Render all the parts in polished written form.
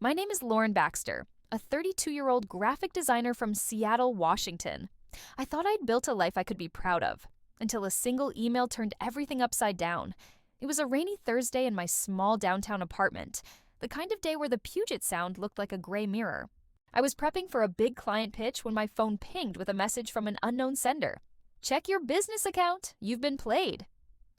My name is Lauren Baxter, a 32-year-old graphic designer from Seattle, Washington. I thought I'd built a life I could be proud of, until a single email turned everything upside down. It was a rainy Thursday in my small downtown apartment, the kind of day where the Puget Sound looked like a gray mirror. I was prepping for a big client pitch when my phone pinged with a message from an unknown sender. "Check your business account. You've been played."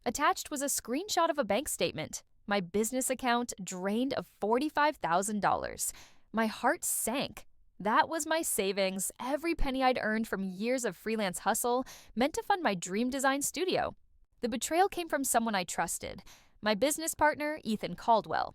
Attached was a screenshot of a bank statement. My business account drained of $45,000. My heart sank. That was my savings, every penny I'd earned from years of freelance hustle, meant to fund my dream design studio. The betrayal came from someone I trusted, my business partner, Ethan Caldwell.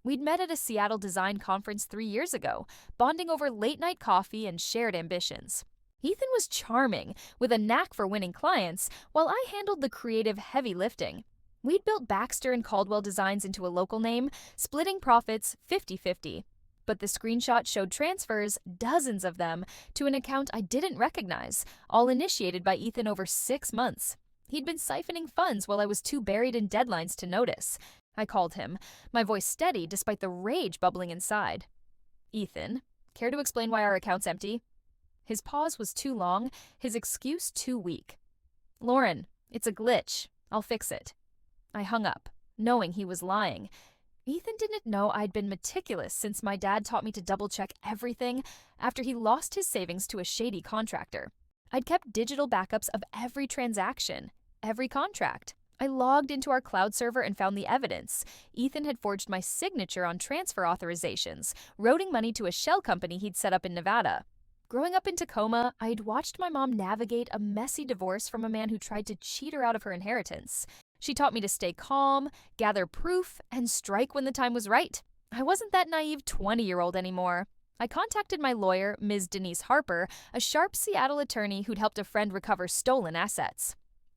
We'd met at a Seattle design conference 3 years ago, bonding over late-night coffee and shared ambitions. Ethan was charming, with a knack for winning clients, while I handled the creative heavy lifting. We'd built Baxter and Caldwell Designs into a local name, splitting profits 50-50. But the screenshot showed transfers, dozens of them, to an account I didn't recognize, all initiated by Ethan over 6 months. He'd been siphoning funds while I was too buried in deadlines to notice. I called him, my voice steady despite the rage bubbling inside. "Ethan, care to explain why our account's empty?" His pause was too long, his excuse too weak. "Lauren, it's a glitch. I'll fix it." I hung up, knowing he was lying. Ethan didn't know I'd been meticulous since my dad taught me to double-check everything after he lost his savings to a shady contractor. I'd kept digital backups of every transaction, every contract. I logged into our cloud server and found the evidence. Ethan had forged my signature on transfer authorizations, routing money to a shell company he'd set up in Nevada. Growing up in Tacoma, I'd watched my mom navigate a messy divorce from a man who tried to cheat her out of her inheritance. She taught me to stay calm, gather proof, and strike when the time was right. I wasn't that naive 20-year-old anymore. I contacted my lawyer, Ms. Denise Harper, a sharp Seattle attorney who'd helped a friend recover stolen assets.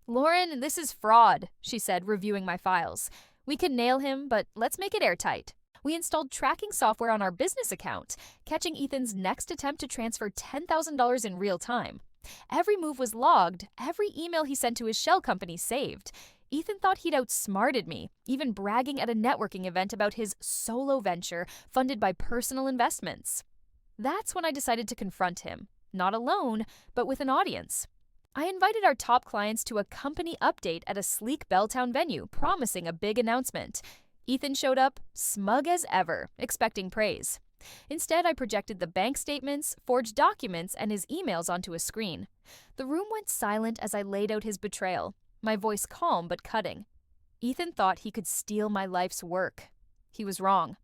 "Lauren, this is fraud," she said, reviewing my files. "We can nail him, but let's make it airtight." We installed tracking software on our business account, catching Ethan's next attempt to transfer $10,000 in real time. Every move was logged, every email he sent to his shell company saved. Ethan thought he'd outsmarted me, even bragging at a networking event about his solo venture funded by personal investments. That's when I decided to confront him, not alone, but with an audience. I invited our top clients to a company update at a sleek Belltown venue, promising a big announcement. Ethan showed up, smug as ever, expecting praise. Instead, I projected the bank statements, forged documents, and his emails onto a screen. The room went silent as I laid out his betrayal, my voice calm but cutting. Ethan thought he could steal my life's work. He was wrong.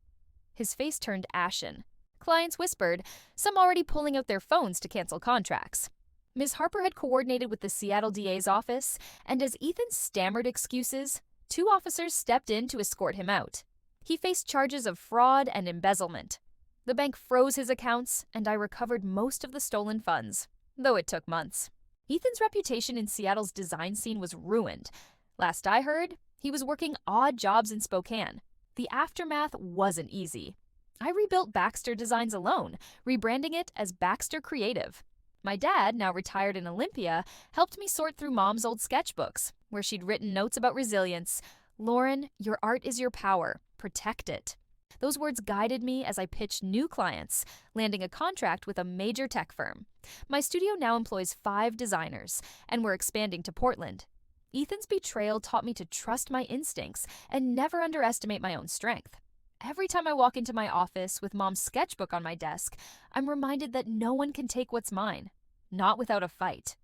His face turned ashen. Clients whispered, some already pulling out their phones to cancel contracts. Ms. Harper had coordinated with the Seattle DA's office, and as Ethan stammered excuses, 2 officers stepped in to escort him out. He faced charges of fraud and embezzlement. The bank froze his accounts, and I recovered most of the stolen funds, though it took months. Ethan's reputation in Seattle's design scene was ruined. Last I heard, he was working odd jobs in Spokane. The aftermath wasn't easy. I rebuilt Baxter Designs alone, rebranding it as Baxter Creative. My dad, now retired in Olympia, helped me sort through Mom's old sketchbooks, where she'd written notes about resilience. "Lauren, your art is your power. Protect it." Those words guided me as I pitched new clients, landing a contract with a major tech firm. My studio now employs 5 designers, and we're expanding to Portland. Ethan's betrayal taught me to trust my instincts and never underestimate my own strength. Every time I walk into my office with Mom's sketchbook on my desk, I'm reminded that no one can take what's mine, not without a fight.